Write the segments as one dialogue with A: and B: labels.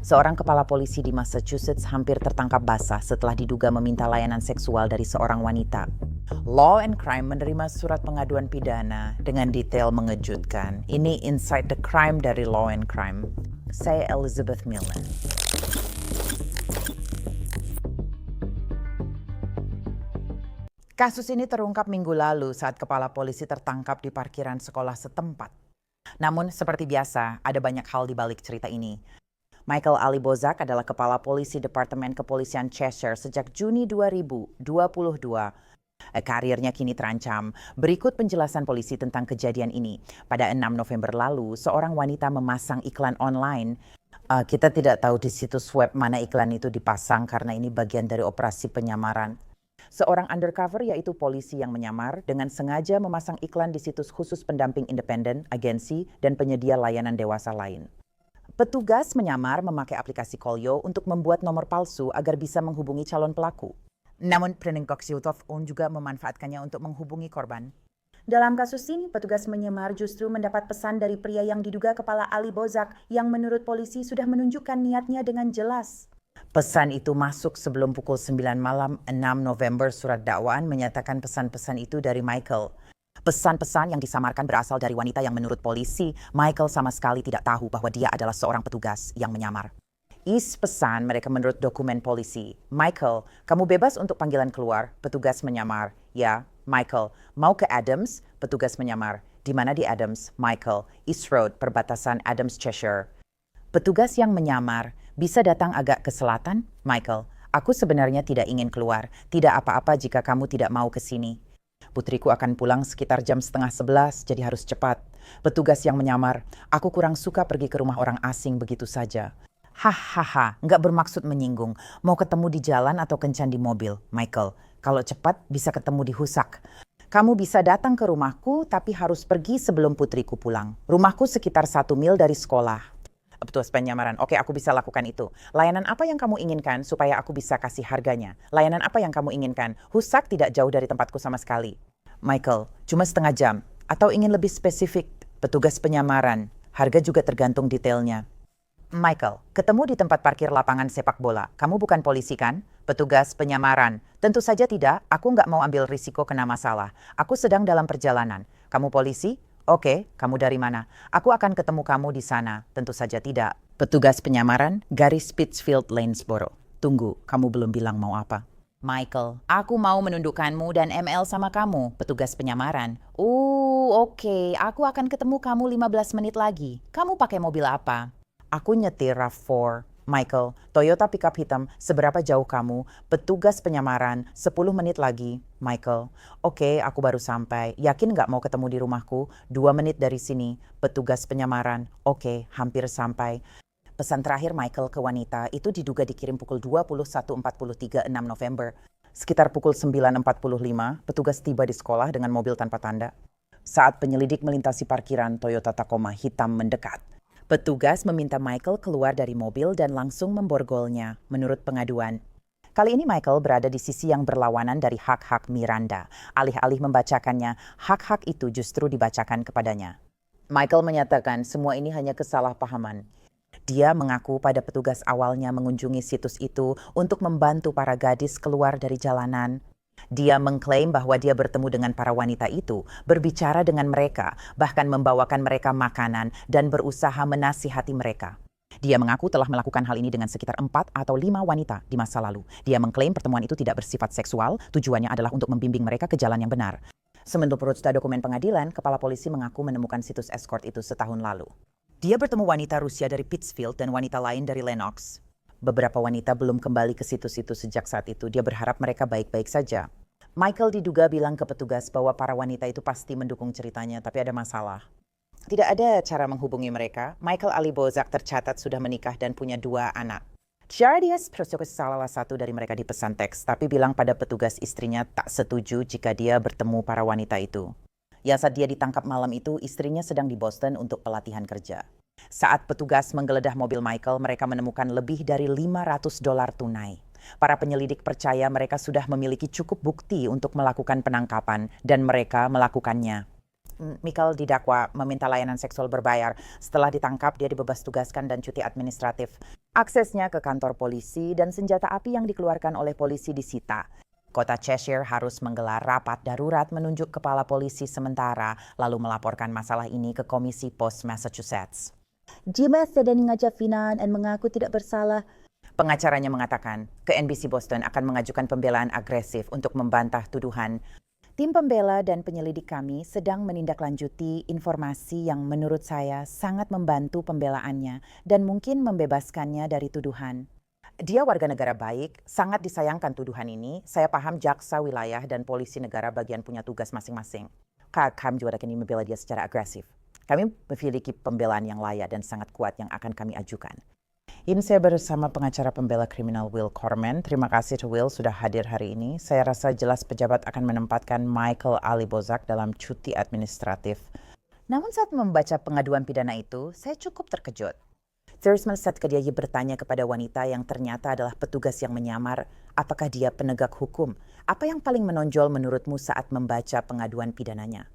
A: Seorang kepala polisi di Massachusetts hampir tertangkap basah setelah diduga meminta layanan seksual dari seorang wanita. Law and Crime menerima surat pengaduan pidana dengan detail mengejutkan. Ini Inside the Crime dari Law and Crime. Saya Elizabeth Milner. Kasus ini terungkap minggu lalu saat kepala polisi tertangkap di parkiran sekolah setempat. Namun, seperti biasa, ada banyak hal di balik cerita ini. Michael Ali Bozak adalah kepala polisi Departemen Kepolisian Cheshire sejak Juni 2022. Karirnya kini terancam. Berikut penjelasan polisi tentang kejadian ini. Pada 6 November lalu, seorang wanita memasang iklan online. Kita tidak tahu di situs web mana iklan itu dipasang karena ini bagian dari operasi penyamaran. Seorang undercover yaitu polisi yang menyamar dengan sengaja memasang iklan di situs khusus pendamping independen, agensi, dan penyedia layanan dewasa lain. Petugas menyamar memakai aplikasi Kolyo untuk membuat nomor palsu agar bisa menghubungi calon pelaku. Namun, penegak hukum juga memanfaatkannya untuk menghubungi korban. Dalam kasus ini, petugas menyamar justru mendapat pesan dari pria yang diduga kepala Ali Bozak yang menurut polisi sudah menunjukkan niatnya dengan jelas. Pesan itu masuk sebelum pukul 9 malam 6 November. Surat dakwaan menyatakan pesan-pesan itu dari Michael. Pesan-pesan yang disamarkan berasal dari wanita yang menurut polisi, Michael sama sekali tidak tahu bahwa dia adalah seorang petugas yang menyamar. Isi pesan mereka menurut dokumen polisi. Michael, kamu bebas untuk panggilan keluar, petugas menyamar. Ya, Michael, mau ke Adams, petugas menyamar. Di mana di Adams? Michael, East Road, perbatasan Adams, Cheshire. Petugas yang menyamar, bisa datang agak ke selatan? Michael, aku sebenarnya tidak ingin keluar. Tidak apa-apa jika kamu tidak mau ke sini. Putriku akan pulang sekitar jam 10:30, jadi harus cepat. Petugas yang menyamar, aku kurang suka pergi ke rumah orang asing begitu saja. Hahaha, nggak bermaksud menyinggung. Mau ketemu di jalan atau kencan di mobil, Michael. Kalau cepat, bisa ketemu di Husak. Kamu bisa datang ke rumahku, tapi harus pergi sebelum putriku pulang. Rumahku sekitar 1 mil dari sekolah. Petugas penyamaran, oke aku bisa lakukan itu. Layanan apa yang kamu inginkan supaya aku bisa kasih harganya? Layanan apa yang kamu inginkan? Husak tidak jauh dari tempatku sama sekali. Michael, cuma setengah jam. Atau ingin lebih spesifik? Petugas penyamaran, harga juga tergantung detailnya. Michael, ketemu di tempat parkir lapangan sepak bola. Kamu bukan polisi kan? Petugas penyamaran, tentu saja tidak. Aku nggak mau ambil risiko kena masalah. Aku sedang dalam perjalanan. Kamu polisi? Oke, kamu dari mana? Aku akan ketemu kamu di sana. Tentu saja tidak. Petugas penyamaran, garis Pittsfield, Lanesboro. Tunggu, kamu belum bilang mau apa. Michael, aku mau menundukkanmu dan ML sama kamu, petugas penyamaran. Oke, aku akan ketemu kamu 15 menit lagi. Kamu pakai mobil apa? Aku nyetir RAV4. Michael, Toyota pickup hitam, seberapa jauh kamu? Petugas penyamaran, 10 menit lagi. Michael, oke, aku baru sampai. Yakin nggak mau ketemu di rumahku? 2 menit dari sini. Petugas penyamaran, oke, hampir sampai. Pesan terakhir Michael ke wanita itu diduga dikirim pukul 21.43 6 November. Sekitar pukul 9.45, petugas tiba di sekolah dengan mobil tanpa tanda. Saat penyelidik melintasi parkiran, Toyota Tacoma hitam mendekat. Petugas meminta Michael keluar dari mobil dan langsung memborgolnya, menurut pengaduan. Kali ini Michael berada di sisi yang berlawanan dari hak-hak Miranda. Alih-alih membacakannya, hak-hak itu justru dibacakan kepadanya. Michael menyatakan semua ini hanya kesalahpahaman. Dia mengaku pada petugas awalnya mengunjungi situs itu untuk membantu para gadis keluar dari jalanan. Dia mengklaim bahwa dia bertemu dengan para wanita itu, berbicara dengan mereka, bahkan membawakan mereka makanan dan berusaha menasihati mereka. Dia mengaku telah melakukan hal ini dengan sekitar 4 atau 5 wanita di masa lalu. Dia mengklaim pertemuan itu tidak bersifat seksual, tujuannya adalah untuk membimbing mereka ke jalan yang benar. Menurut dokumen pengadilan, kepala polisi mengaku menemukan situs escort itu setahun lalu. Dia bertemu wanita Rusia dari Pittsfield dan wanita lain dari Lenox. Beberapa wanita belum kembali ke situs itu sejak saat itu. Dia berharap mereka baik-baik saja. Michael diduga bilang ke petugas bahwa para wanita itu pasti mendukung ceritanya, tapi ada masalah. Tidak ada cara menghubungi mereka. Michael Ali Bozak tercatat sudah menikah dan punya 2 anak. Jardias salah satu dari mereka dipesan teks, tapi bilang pada petugas istrinya tak setuju jika dia bertemu para wanita itu. Ya, saat dia ditangkap malam itu, istrinya sedang di Boston untuk pelatihan kerja. Saat petugas menggeledah mobil Michael, mereka menemukan lebih dari $500 tunai. Para penyelidik percaya mereka sudah memiliki cukup bukti untuk melakukan penangkapan, dan mereka melakukannya. Michael didakwa meminta layanan seksual berbayar. Setelah ditangkap, dia dibebas tugaskan dan cuti administratif. Aksesnya ke kantor polisi dan senjata api yang dikeluarkan oleh polisi disita. Kota Cheshire harus menggelar rapat darurat menunjuk kepala polisi sementara, lalu melaporkan masalah ini ke Komisi Pos Massachusetts.
B: Jima sedang mengajak Finan dan mengaku tidak bersalah.
A: Pengacaranya mengatakan, ke NBC Boston akan mengajukan pembelaan agresif untuk membantah tuduhan. Tim pembela dan penyelidik kami sedang menindaklanjuti informasi yang menurut saya sangat membantu pembelaannya dan mungkin membebaskannya dari tuduhan. Dia warga negara baik, sangat disayangkan tuduhan ini. Saya paham jaksa wilayah dan polisi negara bagian punya tugas masing-masing. Kami juga akan membela dia secara agresif. Kami memiliki pembelaan yang layak dan sangat kuat yang akan kami ajukan. Ini saya bersama pengacara pembela kriminal Will Corman. Terima kasih to Will sudah hadir hari ini. Saya rasa jelas pejabat akan menempatkan Michael Alibozak dalam cuti administratif. Namun saat membaca pengaduan pidana itu, saya cukup terkejut. Thursman saat dia bertanya kepada wanita yang ternyata adalah petugas yang menyamar, apakah dia penegak hukum? Apa yang paling menonjol menurutmu saat membaca pengaduan pidananya?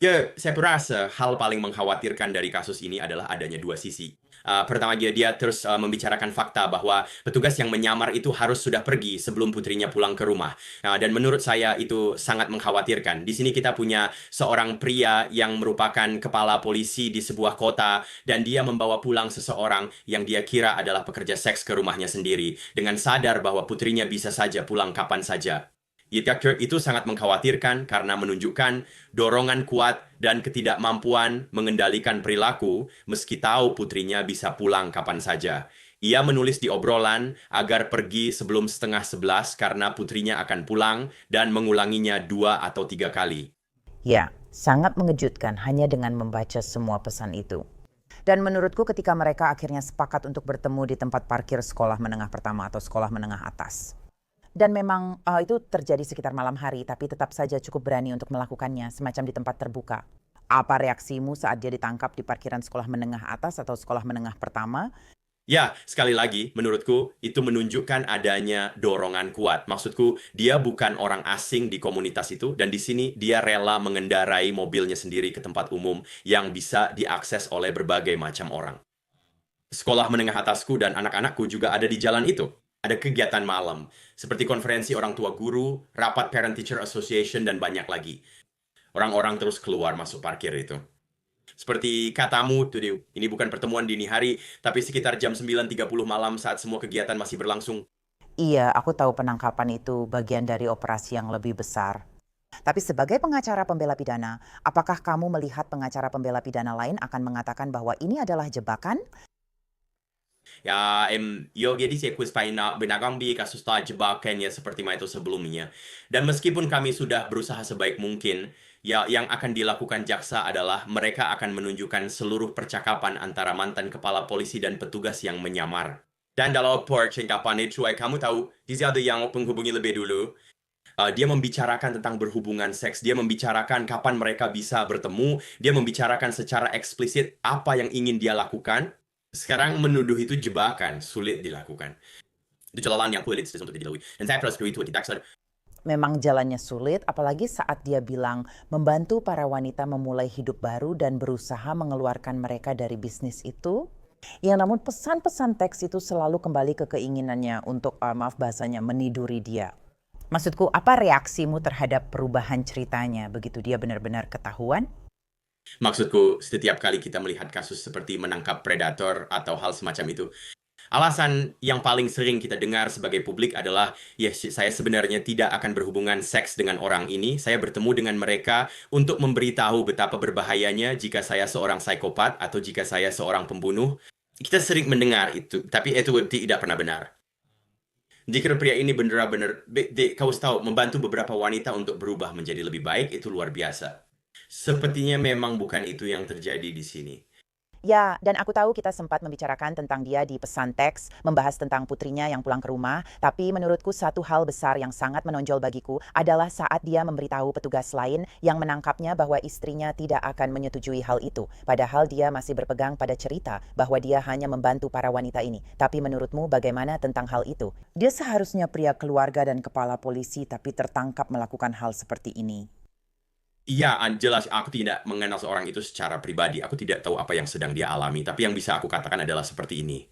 C: Ya, saya rasa hal paling mengkhawatirkan dari kasus ini adalah adanya dua sisi. Pertama, dia terus membicarakan fakta bahwa petugas yang menyamar itu harus sudah pergi sebelum putrinya pulang ke rumah. Dan menurut saya itu sangat mengkhawatirkan. Di sini kita punya seorang pria yang merupakan kepala polisi di sebuah kota dan dia membawa pulang seseorang yang dia kira adalah pekerja seks ke rumahnya sendiri dengan sadar bahwa putrinya bisa saja pulang kapan saja. Itu sangat mengkhawatirkan karena menunjukkan dorongan kuat dan ketidakmampuan mengendalikan perilaku meski tahu putrinya bisa pulang kapan saja. Ia menulis di obrolan agar pergi sebelum 10:30 karena putrinya akan pulang dan mengulanginya 2 atau 3 kali.
A: Ya, sangat mengejutkan hanya dengan membaca semua pesan itu. Dan menurutku ketika mereka akhirnya sepakat untuk bertemu di tempat parkir sekolah menengah pertama atau sekolah menengah atas. Dan memang itu terjadi sekitar malam hari, tapi tetap saja cukup berani untuk melakukannya, semacam di tempat terbuka. Apa reaksimu saat dia ditangkap di parkiran sekolah menengah atas atau sekolah menengah pertama?
C: Ya, sekali lagi, menurutku itu menunjukkan adanya dorongan kuat. Maksudku, dia bukan orang asing di komunitas itu, dan di sini dia rela mengendarai mobilnya sendiri ke tempat umum yang bisa diakses oleh berbagai macam orang. Sekolah menengah atasku dan anak-anakku juga ada di jalan itu. Ada kegiatan malam, seperti konferensi orang tua guru, rapat Parent-Teacher Association, dan banyak lagi. Orang-orang terus keluar masuk parkir itu. Seperti katamu, Tudiu, ini bukan pertemuan dini hari, tapi sekitar jam 9.30 malam saat semua kegiatan masih berlangsung.
A: Iya, aku tahu penangkapan itu bagian dari operasi yang lebih besar. Tapi sebagai pengacara pembela pidana, apakah kamu melihat pengacara pembela pidana lain akan mengatakan bahwa ini adalah jebakan?
C: Ya, yo jadi saya binagambi kasus jebakan ya seperti itu sebelumnya. Dan meskipun kami sudah berusaha sebaik mungkin, ya yang akan dilakukan jaksa adalah mereka akan menunjukkan seluruh percakapan antara mantan kepala polisi dan petugas yang menyamar. Dan dalam percakapan itu, kamu tahu, di sini ada yang menghubungi lebih dulu. Dia membicarakan tentang berhubungan seks, dia membicarakan kapan mereka bisa bertemu, dia membicarakan secara eksplisit apa yang ingin dia lakukan. Sekarang menuduh itu jebakan, sulit dilakukan. Itu jalan yang sulit untuk dilalui. Dan saya percaya itu tidak sadar.
A: Memang jalannya sulit, apalagi saat dia bilang membantu para wanita memulai hidup baru dan berusaha mengeluarkan mereka dari bisnis itu. Ya, namun pesan-pesan teks itu selalu kembali ke keinginannya untuk, maaf bahasanya, meniduri dia. Maksudku, apa reaksimu terhadap perubahan ceritanya begitu dia benar-benar ketahuan?
C: Maksudku, setiap kali kita melihat kasus seperti menangkap predator atau hal semacam itu, alasan yang paling sering kita dengar sebagai publik adalah, ya saya sebenarnya tidak akan berhubungan seks dengan orang ini, saya bertemu dengan mereka untuk memberitahu betapa berbahayanya jika saya seorang psikopat atau jika saya seorang pembunuh. Kita sering mendengar itu, tapi itu tidak pernah benar. Jika pria ini benar-benar, kau tahu, membantu beberapa wanita untuk berubah menjadi lebih baik, itu luar biasa. Sepertinya memang bukan itu yang terjadi di sini.
A: Ya, dan aku tahu kita sempat membicarakan tentang dia di pesan teks, membahas tentang putrinya yang pulang ke rumah, tapi menurutku satu hal besar yang sangat menonjol bagiku adalah saat dia memberitahu petugas lain yang menangkapnya bahwa istrinya tidak akan menyetujui hal itu. Padahal dia masih berpegang pada cerita bahwa dia hanya membantu para wanita ini. Tapi menurutmu bagaimana tentang hal itu? Dia seharusnya pria keluarga dan kepala polisi tapi tertangkap melakukan hal seperti ini.
C: Iya, jelas aku tidak mengenal seorang itu secara pribadi. Aku tidak tahu apa yang sedang dia alami, tapi yang bisa aku katakan adalah seperti ini.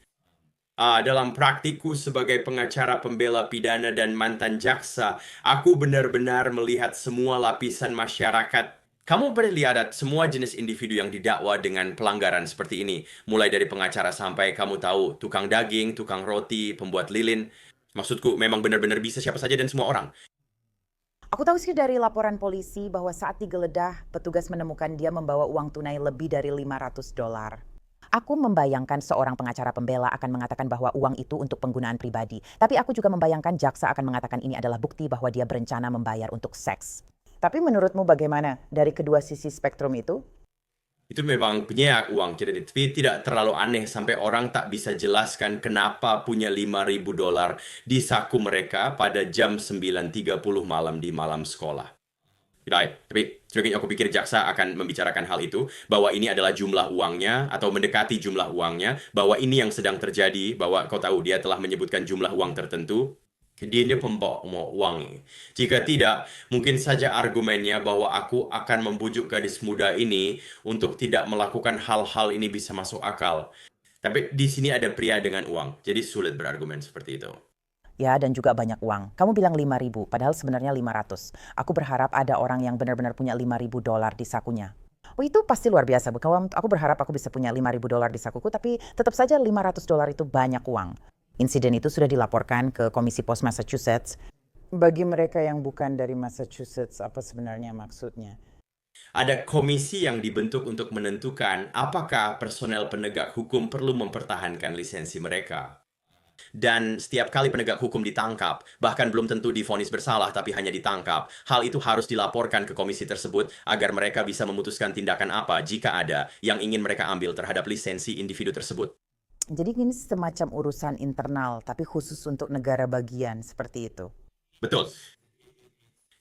C: Dalam praktikku sebagai pengacara pembela pidana dan mantan jaksa, aku benar-benar melihat semua lapisan masyarakat. Kamu pernah lihat semua jenis individu yang didakwa dengan pelanggaran seperti ini. Mulai dari pengacara sampai kamu tahu, tukang daging, tukang roti, pembuat lilin. Maksudku memang benar-benar bisa siapa saja dan semua orang.
A: Aku tahu sih dari laporan polisi bahwa saat digeledah, petugas menemukan dia membawa uang tunai lebih dari $500. Aku membayangkan seorang pengacara pembela akan mengatakan bahwa uang itu untuk penggunaan pribadi. Tapi aku juga membayangkan jaksa akan mengatakan ini adalah bukti bahwa dia berencana membayar untuk seks. Tapi menurutmu bagaimana dari kedua sisi spektrum itu?
C: Itu memang punya uang, tapi tidak terlalu aneh sampai orang tak bisa jelaskan kenapa punya $5.000 di saku mereka pada jam 9.30 malam di malam sekolah. Right. Tapi sebenarnya aku pikir jaksa akan membicarakan hal itu, bahwa ini adalah jumlah uangnya, atau mendekati jumlah uangnya, bahwa ini yang sedang terjadi, bahwa kau tahu dia telah menyebutkan jumlah uang tertentu, dia pembawa uang. Jika tidak, mungkin saja argumennya bahwa aku akan membujuk gadis muda ini untuk tidak melakukan hal-hal ini bisa masuk akal. Tapi di sini ada pria dengan uang, jadi sulit berargumen seperti itu.
A: Ya, dan juga banyak uang. Kamu bilang 5.000, padahal sebenarnya 500. Aku berharap ada orang yang benar-benar punya $5.000 di sakunya. Oh, itu pasti luar biasa. Aku berharap aku bisa punya $5.000 di sakuku, tapi tetap saja $500 itu banyak uang. Insiden itu sudah dilaporkan ke Komisi Pos Massachusetts. Bagi mereka yang bukan dari Massachusetts, apa sebenarnya maksudnya?
C: Ada komisi yang dibentuk untuk menentukan apakah personel penegak hukum perlu mempertahankan lisensi mereka. Dan setiap kali penegak hukum ditangkap, bahkan belum tentu divonis bersalah tapi hanya ditangkap, hal itu harus dilaporkan ke komisi tersebut agar mereka bisa memutuskan tindakan apa jika ada yang ingin mereka ambil terhadap lisensi individu tersebut.
A: Jadi ini semacam urusan internal, tapi khusus untuk negara bagian, seperti itu.
C: Betul.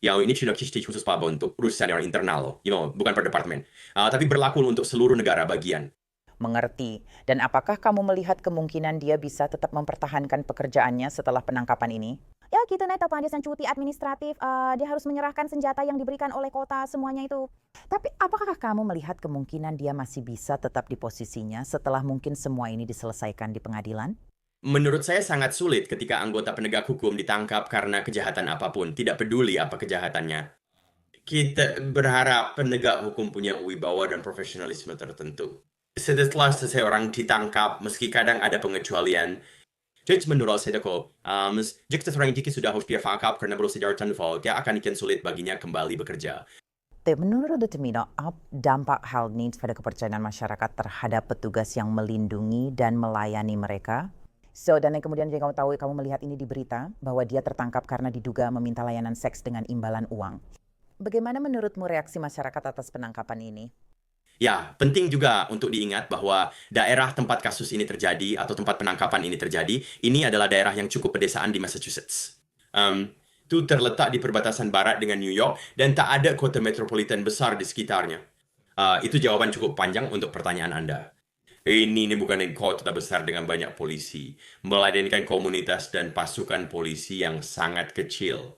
C: Yang ini sudah khusus Pak untuk urusan yang internal, bukan per departemen. Tapi berlaku untuk seluruh negara bagian.
A: Mengerti. Dan apakah kamu melihat kemungkinan dia bisa tetap mempertahankan pekerjaannya setelah penangkapan ini?
B: Ya kita naik tapan cuti administratif, dia harus menyerahkan senjata yang diberikan oleh kota semuanya itu.
A: Tapi apakah kamu melihat kemungkinan dia masih bisa tetap di posisinya setelah mungkin semua ini diselesaikan di pengadilan?
C: Menurut saya sangat sulit ketika anggota penegak hukum ditangkap karena kejahatan apapun, tidak peduli apa kejahatannya. Kita berharap penegak hukum punya wibawa dan profesionalisme tertentu. Setelah seseorang ditangkap, meski kadang ada pengecualian, jadi menurut saya kok, jika seseorang sudah harus ditangkap karena berusaha tertentu, dia akan ikan sulit baginya kembali bekerja.
A: Menurut Detemino, apa dampak hal ini pada kepercayaan masyarakat terhadap petugas yang melindungi dan melayani mereka? Dan yang kemudian kamu tahu, kamu melihat ini di berita, bahwa dia tertangkap karena diduga meminta layanan seks dengan imbalan uang. Bagaimana menurutmu reaksi masyarakat atas penangkapan ini?
C: Ya, penting juga untuk diingat bahwa daerah tempat kasus ini terjadi atau tempat penangkapan ini terjadi, ini adalah daerah yang cukup pedesaan di Massachusetts. Itu terletak di perbatasan barat dengan New York dan tak ada kota metropolitan besar di sekitarnya. Itu jawaban cukup panjang untuk pertanyaan Anda. Ini bukan kota besar dengan banyak polisi, melainkan komunitas dan pasukan polisi yang sangat kecil.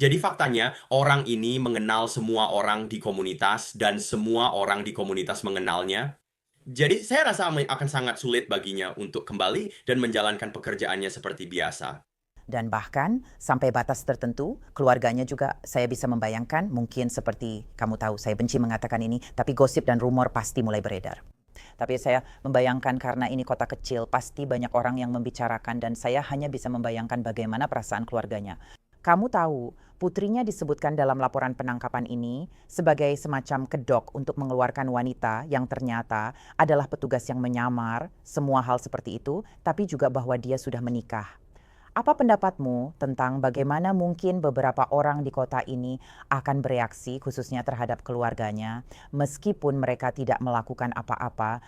C: Jadi faktanya, orang ini mengenal semua orang di komunitas dan semua orang di komunitas mengenalnya. Jadi saya rasa akan sangat sulit baginya untuk kembali dan menjalankan pekerjaannya seperti biasa.
A: Dan bahkan sampai batas tertentu, keluarganya juga saya bisa membayangkan, mungkin seperti kamu tahu, saya benci mengatakan ini, tapi gosip dan rumor pasti mulai beredar. Tapi saya membayangkan karena ini kota kecil, pasti banyak orang yang membicarakan dan saya hanya bisa membayangkan bagaimana perasaan keluarganya. Kamu tahu, putrinya disebutkan dalam laporan penangkapan ini sebagai semacam kedok untuk mengeluarkan wanita yang ternyata adalah petugas yang menyamar, semua hal seperti itu, tapi juga bahwa dia sudah menikah. Apa pendapatmu tentang bagaimana mungkin beberapa orang di kota ini akan bereaksi khususnya terhadap keluarganya meskipun mereka tidak melakukan apa-apa?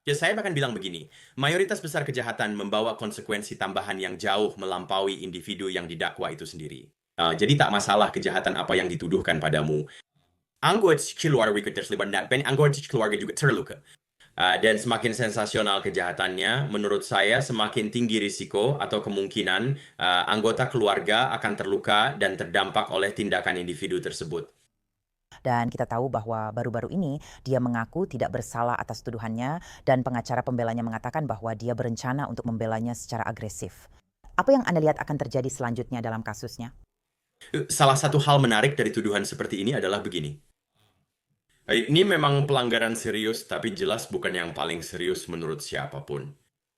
C: Ya, saya bahkan bilang begini, mayoritas besar kejahatan membawa konsekuensi tambahan yang jauh melampaui individu yang didakwa itu sendiri. Jadi tak masalah kejahatan apa yang dituduhkan padamu. Anggota keluarga terlibat dan anggota keluarga juga terluka. Dan semakin sensasional kejahatannya, menurut saya semakin tinggi risiko atau kemungkinan anggota keluarga akan terluka dan terdampak oleh tindakan individu tersebut.
A: Dan kita tahu bahwa baru-baru ini dia mengaku tidak bersalah atas tuduhannya dan pengacara pembelanya mengatakan bahwa dia berencana untuk membelanya secara agresif. Apa yang Anda lihat akan terjadi selanjutnya dalam kasusnya?
C: Salah satu hal menarik dari tuduhan seperti ini adalah begini. Ini memang pelanggaran serius, tapi jelas bukan yang paling serius menurut siapapun.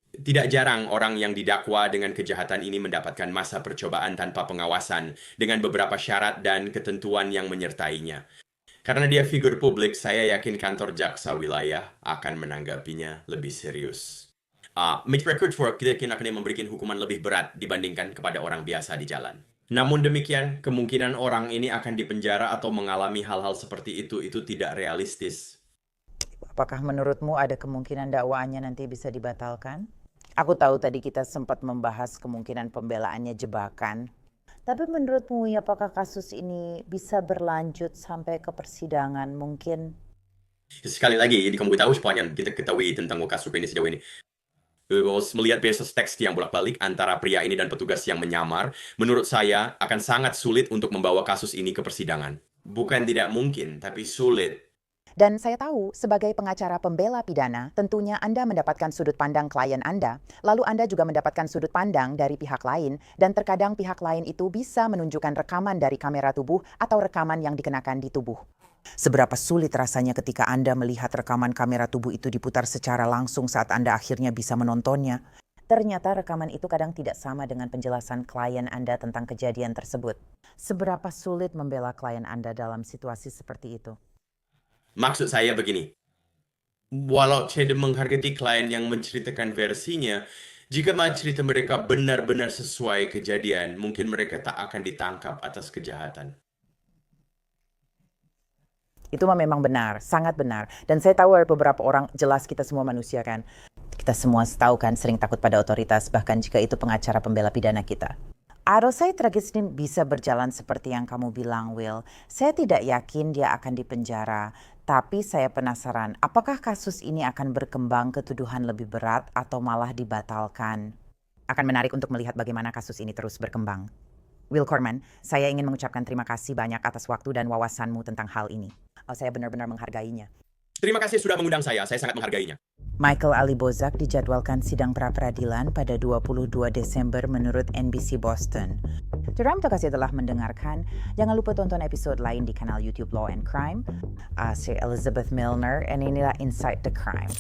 C: Tidak jarang orang yang didakwa dengan kejahatan ini mendapatkan masa percobaan tanpa pengawasan dengan beberapa syarat dan ketentuan yang menyertainya. Karena dia figur publik, saya yakin kantor jaksa wilayah akan menanggapinya lebih serius. Make record for kita akan memberikan hukuman lebih berat dibandingkan kepada orang biasa di jalan. Namun demikian, kemungkinan orang ini akan dipenjara atau mengalami hal-hal seperti itu tidak realistis.
A: Apakah menurutmu ada kemungkinan dakwaannya nanti bisa dibatalkan? Aku tahu tadi kita sempat membahas kemungkinan pembelaannya jebakan. Tapi menurutmu apakah kasus ini bisa berlanjut sampai ke persidangan mungkin?
C: Sekali lagi, jadi kamu tahu sepanjang kita ketahui tentang kasus ini sejauh ini. Melihat basis teks yang bolak-balik antara pria ini dan petugas yang menyamar, menurut saya akan sangat sulit untuk membawa kasus ini ke persidangan. Bukan tidak mungkin, tapi sulit.
A: Dan saya tahu, sebagai pengacara pembela pidana, tentunya Anda mendapatkan sudut pandang klien Anda, lalu Anda juga mendapatkan sudut pandang dari pihak lain, dan terkadang pihak lain itu bisa menunjukkan rekaman dari kamera tubuh atau rekaman yang dikenakan di tubuh. Seberapa sulit rasanya ketika Anda melihat rekaman kamera tubuh itu diputar secara langsung saat Anda akhirnya bisa menontonnya. Ternyata rekaman itu kadang tidak sama dengan penjelasan klien Anda tentang kejadian tersebut. Seberapa sulit membela klien Anda dalam situasi seperti itu?
C: Maksud saya begini, walau saya menghargai klien yang menceritakan versinya, jika cerita mereka benar-benar sesuai kejadian, mungkin mereka tak akan ditangkap atas kejahatan.
A: Itu memang benar, sangat benar. Dan saya tahu beberapa orang, jelas kita semua manusia kan. Kita semua tahu kan sering takut pada otoritas, bahkan jika itu pengacara pembela pidana kita. Saya tragis ini bisa berjalan seperti yang kamu bilang, Will. Saya tidak yakin dia akan dipenjara. Tapi saya penasaran, apakah kasus ini akan berkembang ke tuduhan lebih berat atau malah dibatalkan? Akan menarik untuk melihat bagaimana kasus ini terus berkembang. Will Corman, saya ingin mengucapkan terima kasih banyak atas waktu dan wawasanmu tentang hal ini. Saya benar-benar menghargainya.
C: Terima kasih sudah mengundang saya sangat menghargainya.
A: Michael Ali Bozak dijadwalkan sidang pra-peradilan pada 22 Desember menurut NBC Boston. Terima kasih telah mendengarkan. Jangan lupa tonton episode lain di kanal YouTube Law and Crime. Saya Elizabeth Milner, dan inilah Inside the Crime.